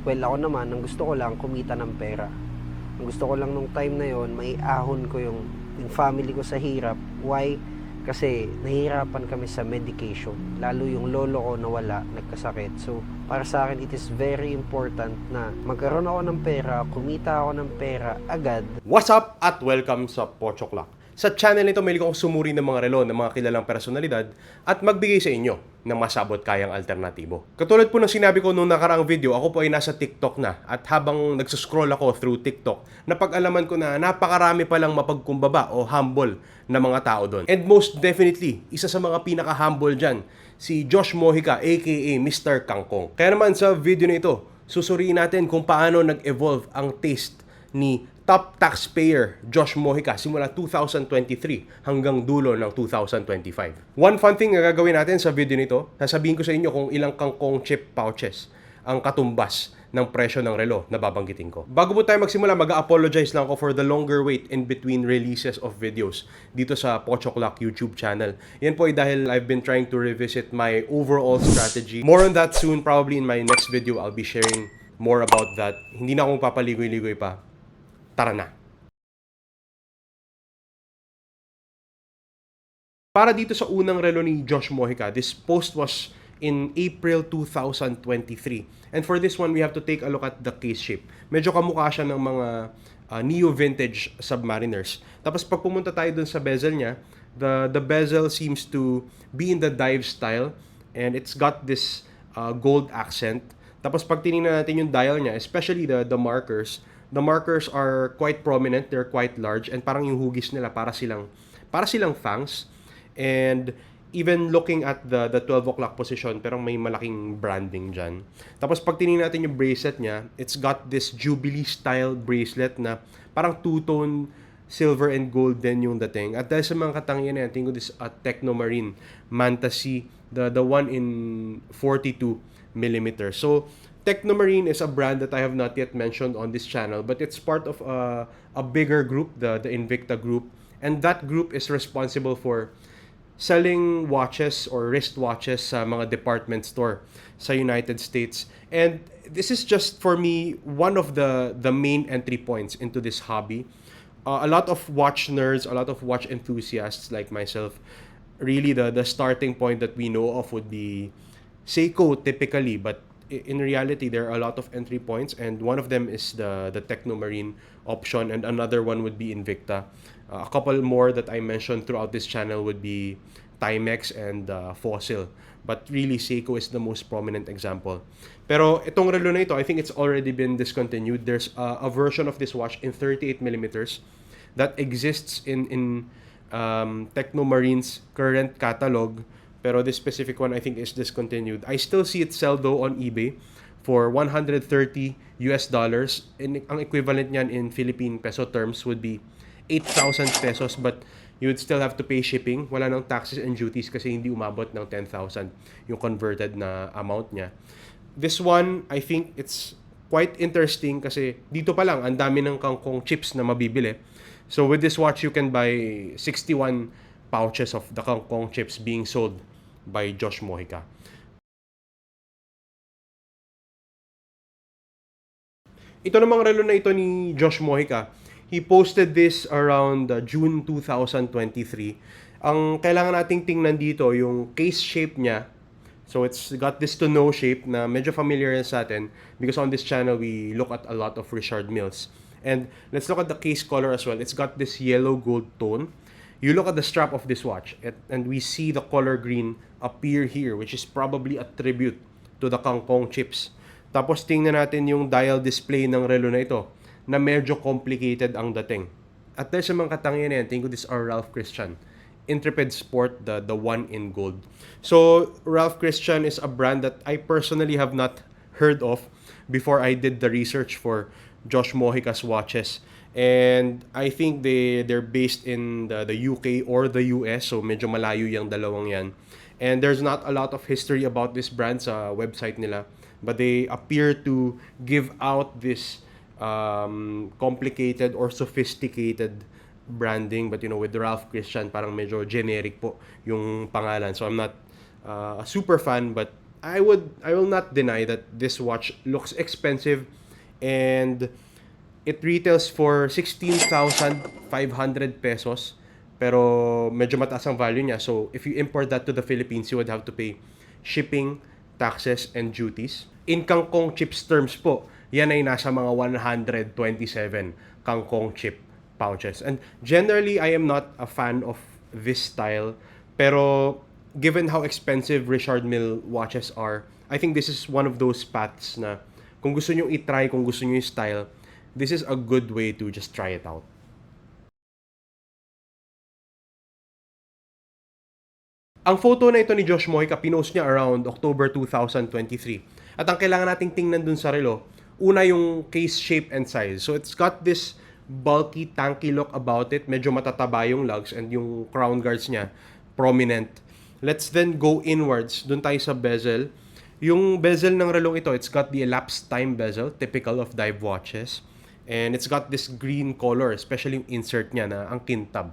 Well, ako naman, ang gusto ko lang, kumita ng pera. Ang gusto ko lang nung time na yon, maiahon ko yung family ko sa hirap. Why? Kasi nahihirapan kami sa medication. Lalo yung lolo ko nawala, nagkasakit. So, para sa akin, it is very important na magkaroon ako ng pera, kumita ako ng pera agad. What's up at welcome sa Pochok Lock. Sa channel nito, may akong sumuri ng mga relo ng mga kilalang personalidad at magbigay sa inyo ng masabot kayang alternatibo. Katulad po ng sinabi ko nung nakaraang video, ako po ay nasa TikTok na at habang nagsuscroll ako through TikTok, napag-alaman ko na napakarami palang mapagkumbaba o humble na mga tao doon. And most definitely, isa sa mga pinaka-humble dyan, si Josh Mojica aka Mr. Kangkong. Kaya naman sa video na ito, susuriin natin kung paano nag-evolve ang taste ni top taxpayer Josh Mojica simula 2023 hanggang dulo ng 2025. One fun thing na gagawin natin sa video nito, sasabihin ko sa inyo kung ilang kangkong chip pouches ang katumbas ng presyo ng relo na babanggitin ko. Bago po tayo magsimula, mag-apologize lang ako for the longer wait in between releases of videos dito sa Pochok Lock YouTube channel. Yan po ay dahil I've been trying to revisit my overall strategy. More on that soon, probably in my next video I'll be sharing more about that. Hindi na akong papaligoy-ligoy pa. Tara na. Para dito sa unang relo ni Josh Mojica, this post was in April 2023. And for this one, we have to take a look at the case shape. Medyo kamukha siya ng mga neo-vintage Submariners. Tapos pag pumunta tayo dun sa bezel niya, the bezel seems to be in the dive style and it's got this gold accent. Tapos pag tinignan natin yung dial niya, especially the markers are quite prominent, they're quite large, and parang yung hugis nila para silang fangs. And even looking at the 12 o'clock position, pero may malaking branding dyan. Tapos pag tinignan natin yung bracelet niya, it's got this Jubilee style bracelet na parang two-tone silver and gold din yung dating. At dahil sa mga katangian na yan, tingin ko this Technomarine Mantasy, the one in 42 millimeters. So, Technomarine is a brand that I have not yet mentioned on this channel, but it's part of a bigger group, the Invicta group, and that group is responsible for selling watches or wristwatches sa mga department store sa United States. And this is just for me one of the main entry points into this hobby. A lot of watch nerds, a lot of watch enthusiasts like myself, really the starting point that we know of would be Seiko typically, but in reality there are a lot of entry points, and one of them is the Technomarine option, and another one would be Invicta. A couple more that I mentioned throughout this channel would be Timex and Fossil, but really Seiko is the most prominent example. Pero itong relo na ito, I think it's already been discontinued. There's a version of this watch in 38 millimeters that exists in Technomarine's current catalog, pero this specific one I think is discontinued. I still see it sell though on eBay for $130 US. And ang equivalent niyan in Philippine peso terms would be 8,000 pesos, but you would still have to pay shipping. Wala nang taxes and duties kasi hindi umabot ng 10,000 yung converted na amount niya. This one, I think it's quite interesting kasi dito pa lang ang dami ng kangkong chips na mabibili. So with this watch, you can buy 61 pouches of the kangkong chips being sold by Josh Mojica. Ito namang relo na ito ni Josh Mojica, he posted this around June 2023. Ang kailangan nating tingnan dito, yung case shape niya. So it's got this to know shape na medyo familiar yan sa atin because on this channel we look at a lot of Richard Milles. And let's look at the case color as well. It's got this yellow gold tone. You look at the strap of this watch and we see the color green appear here, which is probably a tribute to the kangkong chips. Tapos tingnan natin yung dial display ng relo na ito na medyo complicated ang dating. At dahil sa mga katangian na yan, tingin ko this are Ralph Christian Intrepid Sport, the one in gold. So Ralph Christian is a brand that I personally have not heard of before I did the research for Josh Mojica's watches. And I think they're based in the UK or the US, so medyo malayo yung dalawang yan. And there's not a lot of history about this brand sa website nila, but they appear to give out this complicated or sophisticated branding, but with Ralph Christian parang medyo generic po yung pangalan. So I'm not a super fan, but I will not deny that this watch looks expensive, and it retails for 16,500 pesos. Pero medyo mataas ang value niya. So if you import that to the Philippines, you would have to pay shipping, taxes, and duties. In kangkong chips terms po, yan ay nasa mga 127 kangkong chip pouches. And generally, I am not a fan of this style. Pero given how expensive Richard Mille watches are, I think this is one of those paths na kung gusto nyo i-try, kung gusto nyo yung style, this is a good way to just try it out. Ang photo na ito ni Josh Mojica, pinost niya around October 2023. At ang kailangan nating tingnan dun sa relo, una yung case shape and size. So it's got this bulky, tanky look about it. Medyo matataba yung lugs and yung crown guards niya, prominent. Let's then go inwards. Dun tayo sa bezel. Yung bezel ng relong ito, it's got the elapsed time bezel, typical of dive watches. And it's got this green color, especially yung insert niya na ang kintab.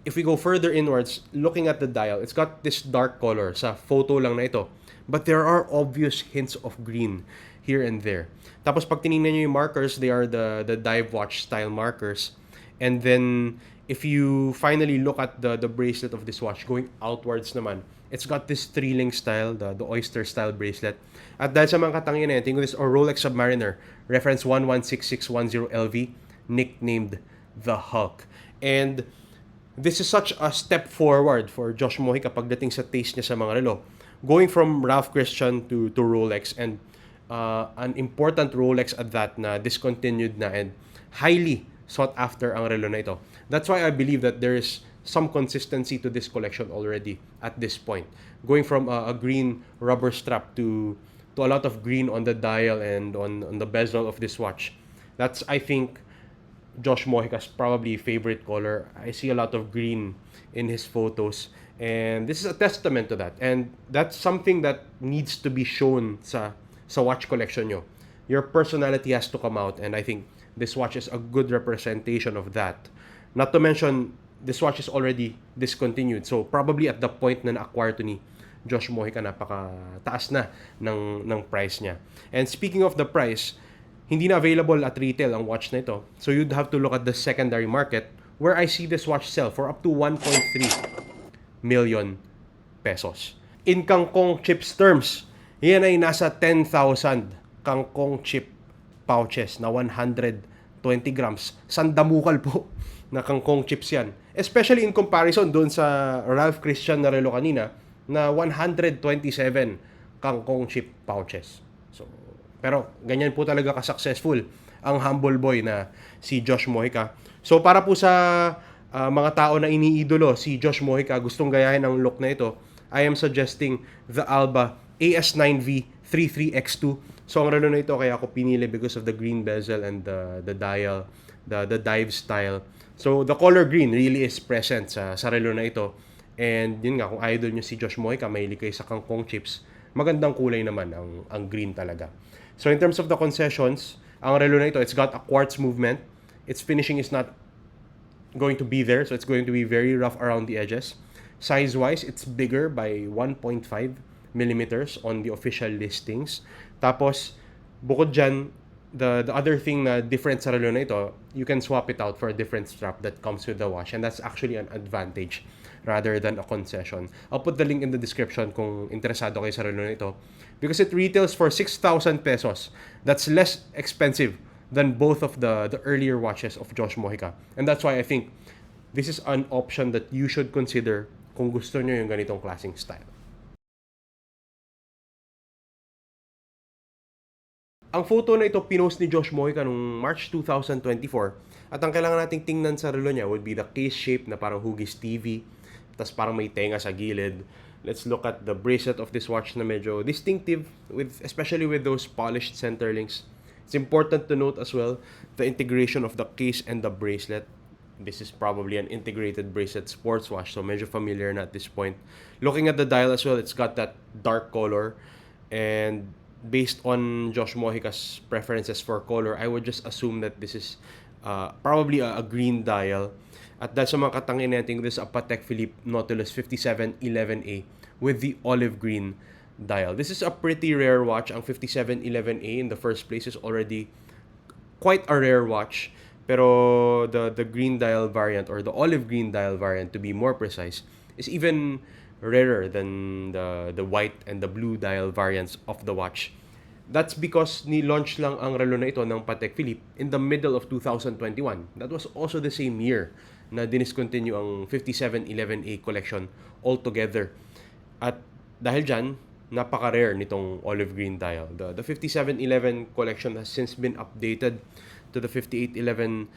If we go further inwards, looking at the dial, it's got this dark color sa photo lang na ito. But there are obvious hints of green here and there. Tapos pag tinignan nyo yung markers, they are the dive watch style markers. And then, if you finally look at the bracelet of this watch, going outwards naman, it's got this three-link style, the oyster style bracelet. At dahil sa mga katangian na yan, tingnan this Rolex Submariner, reference 116610 LV, nicknamed the Hulk. And this is such a step forward for Josh Mojica pagdating sa taste niya sa mga relo. Going from Ralph Christian to Rolex, and an important Rolex at that na discontinued na and highly sought after ang relo na ito. That's why I believe that there is some consistency to this collection already at this point. Going from a green rubber strap to a lot of green on the dial and on the bezel of this watch. That's, I think, Josh Mojica's probably favorite color. I see a lot of green in his photos, and this is a testament to that. And that's something that needs to be shown sa watch collection nyo. Your personality has to come out, and I think this watch is a good representation of that. Not to mention, this watch is already discontinued, so probably at the point na na-acquire to ni Josh Mojica, napaka-taas na ng price niya. And speaking of the price, hindi na available at retail ang watch na ito. So you'd have to look at the secondary market, where I see this watch sell for up to 1.3 million pesos. In kangkong chips terms, yan ay nasa 10,000 kangkong chip pouches na 120 grams. Sandamukal po na kangkong chips yan. Especially in comparison doon sa Ralph Christian na relo kanina na 127 kangkong chip pouches. So, pero ganyan po talaga ka-successful ang humble boy na si Josh Mojica. So para po sa mga tao na iniidolo si Josh Mojica, gustong gayahin ang look na ito, I am suggesting the Alba AS9V 33X2. So ang relo na ito kaya ako pinili because of the green bezel and the dial, the dive style. So the color green really is present sa relo na ito. And yun nga, kung idol nyo si Josh Mojica, mahilig kayo sa kangkong chips, magandang kulay naman ang green talaga. So in terms of the concessions, ang relo na ito, it's got a quartz movement. Its finishing is not going to be there, so it's going to be very rough around the edges. Size-wise, it's bigger by 1.5 millimeters on the official listings. Tapos, bukod dyan, the other thing na different sa relo na ito, you can swap it out for a different strap that comes with the watch, and that's actually an advantage rather than a concession. I'll put the link in the description kung interesado kayo sa relo na ito, because it retails for 6,000 pesos. That's less expensive than both of the earlier watches of Josh Mojica. And that's why I think this is an option that you should consider kung gusto nyo yung ganitong klaseng style. Ang photo na ito pinost ni Josh Mojica noong March 2024. At ang kailangan nating tingnan sa relo niya would be the case shape na parang hugis TV. Tapos parang may tenga sa gilid. Let's look at the bracelet of this watch na medyo distinctive, especially with those polished center links. It's important to note as well the integration of the case and the bracelet. This is probably an integrated bracelet sports watch, so medyo familiar na at this point. Looking at the dial as well, it's got that dark color. And based on Josh Mojica's preferences for color, I would just assume that this is probably a green dial. At dahil sa mga katangin natin, this is a Patek Philippe Nautilus 5711A with the olive green dial. This is a pretty rare watch. Ang 5711A in the first place is already quite a rare watch. Pero the green dial variant, or the olive green dial variant to be more precise, is even rarer than the white and the blue dial variants of the watch. That's because ni-launch lang ang relo na ito ng Patek Philippe in the middle of 2021. That was also the same year na diniscontinue ang 5711A collection altogether. At dahil dyan, napaka-rare nitong olive green dial. The 5711 collection has since been updated to the 5811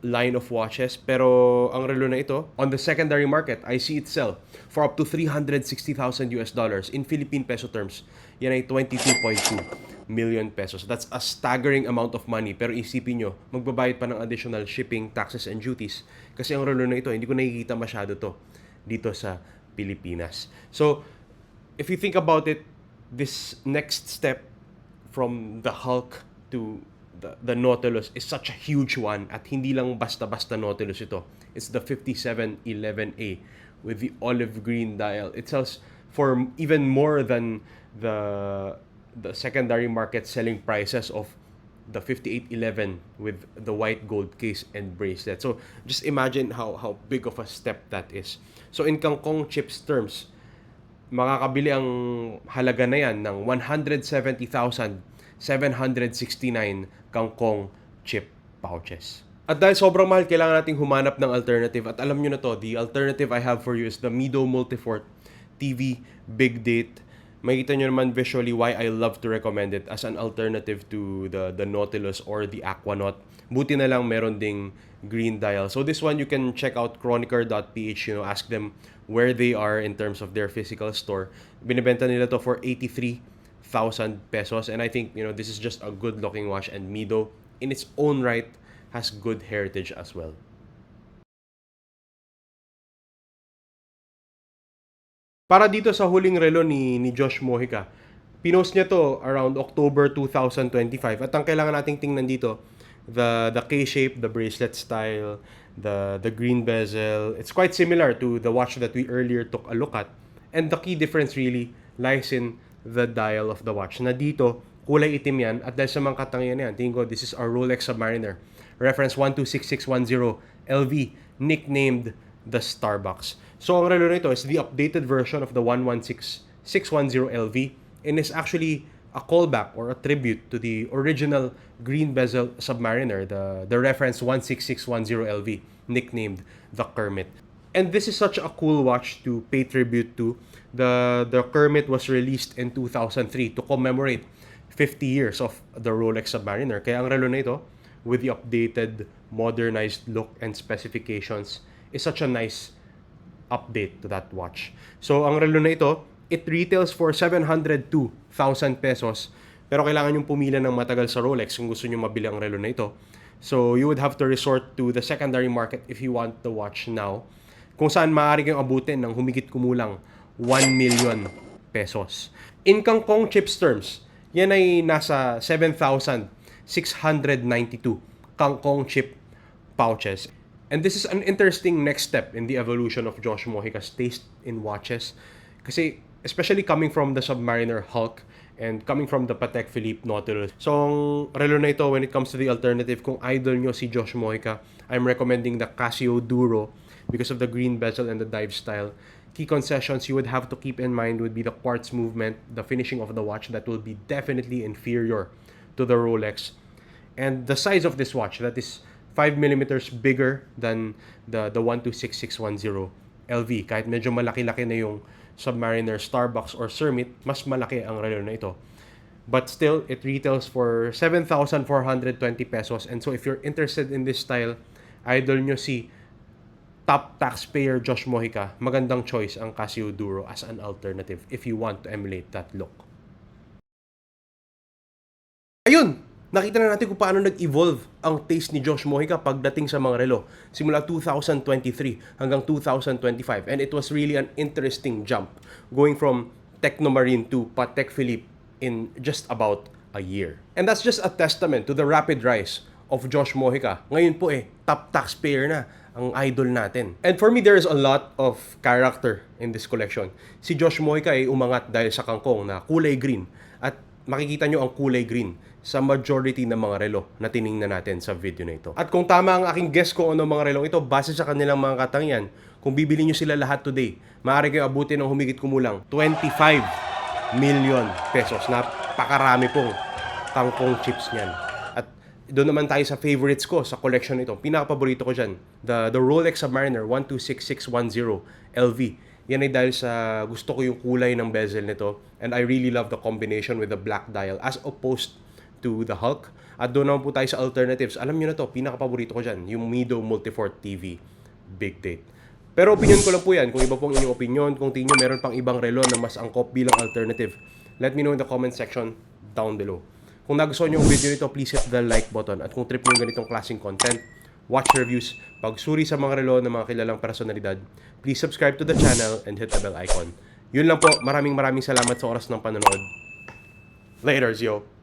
line of watches, pero ang relo na ito on the secondary market, I see it sell for up to $360,000 in Philippine peso terms. Yan ay 22.2 million pesos. That's a staggering amount of money, pero isipin nyo, magbabayad pa ng additional shipping, taxes, and duties kasi ang relo na ito, hindi ko nakikita masyado to dito sa Pilipinas. So if you think about it, this next step from the Hulk to the Nautilus is such a huge one, at hindi lang basta-basta Nautilus ito. It's the 5711A with the olive green dial. It sells for even more than the secondary market selling prices of the 5811 with the white gold case and bracelet. So just imagine how big of a step that is. So in Kangkong chips terms, makakabili ang halaga na yan ng 170,769 Kangkong chip pouches. At dahil sobrang mahal, kailangan nating humanap ng alternative. At alam nyo na to, the alternative I have for you is the Mido Multifort TV Big Date. Makikita nyo naman visually why I love to recommend it as an alternative to the Nautilus or the Aquanaut. Buti na lang meron ding green dial. So this one, you can check out chroniker.ph, ask them where they are in terms of their physical store. Binibenta nila to for 83,000 pesos, and I think this is just a good looking watch, and Mido in its own right has good heritage as well. Para dito sa huling relo ni Josh Mojica, pinost niya to around October 2025, at ang kailangan nating tingnan dito, the K-shape, the bracelet style, the green bezel. It's quite similar to the watch that we earlier took a look at, and the key difference really lies in the dial of the watch. Na dito, kulay itim yan, at dahil sa mga katangian yan, tingin ko this is our Rolex Submariner. Reference 126610 LV, nicknamed the Starbucks. So ang relo nito is the updated version of the 116610 LV, and is actually a callback or a tribute to the original green bezel Submariner, the reference 16610 LV, nicknamed the Kermit. And this is such a cool watch to pay tribute to. The Kermit was released in 2003 to commemorate 50 years of the Rolex Submariner. Kaya ang relo na ito, with the updated, modernized look and specifications, is such a nice update to that watch. So ang relo na ito, it retails for 702,000 pesos. Pero kailangan yung pumila ng matagal sa Rolex kung gusto nyo mabili ang relo na ito. So you would have to resort to the secondary market if you want the watch now, kung saan maaari kang abutin ng humigit kumulang 1 million pesos. In Kangkong chips terms, yan ay nasa 7,692 Kangkong chip pouches. And this is an interesting next step in the evolution of Josh Mojica's taste in watches. Kasi especially coming from the Submariner Hulk and coming from the Patek Philippe Nautilus. So ang relo na ito, when it comes to the alternative, kung idol nyo si Josh Mojica, I'm recommending the Casio Duro because of the green bezel and the dive style. Key concessions you would have to keep in mind would be the quartz movement, the finishing of the watch that will be definitely inferior to the Rolex, and the size of this watch that is 5 millimeters bigger than the 126610 LV. Kahit medyo malaki-laki na yung Submariner, Starbucks, or Cermit, mas malaki ang relo na ito. But still, it retails for 7,420 pesos. And so if you're interested in this style, idol nyo si top taxpayer Josh Mojica, magandang choice ang Casio Duro as an alternative if you want to emulate that look. Ayun! Nakita na natin kung paano nag-evolve ang taste ni Josh Mojica pagdating sa mga relo. Simula 2023 hanggang 2025. And it was really an interesting jump going from Technomarine to Patek Philippe in just about a year. And that's just a testament to the rapid rise of Josh Mojica. Ngayon po top taxpayer na ang idol natin. And for me, there is a lot of character in this collection. Si Josh Mojica ay umangat dahil sa kangkong na kulay green. At makikita nyo ang kulay green sa majority ng mga relo na tiningnan natin sa video na ito. At kung tama ang aking guess kung ano mga relong ito, base sa kanilang mga katangian, kung bibili nyo sila lahat today, maaari kayo abutin ng humigit kumulang 25 million pesos. Napakarami pong kangkong chips niyan. At doon naman tayo sa favorites ko sa collection ito. Pinaka-paborito ko dyan, the Rolex Submariner 126610 LV. Yan ay dahil sa gusto ko yung kulay ng bezel nito, and I really love the combination with the black dial as opposed to the Hulk. At doon naman po tayo sa alternatives. Alam nyo na to, pinaka-paborito ko dyan, yung Mido Multifort TV Big Date. Pero opinion ko lang po yan. Kung iba pong inyong opinion, kung tingin nyo meron pang ibang relo na mas angkop bilang alternative, let me know in the comment section down below. Kung nagustuhan nyo ang video nito, please hit the like button. At kung trip nyo yung ganitong klaseng content, watch reviews, pagsuri sa mga relo ng mga kilalang personalidad, please subscribe to the channel and hit the bell icon. Yun lang po. Maraming salamat sa oras ng panonood. Laters, yo!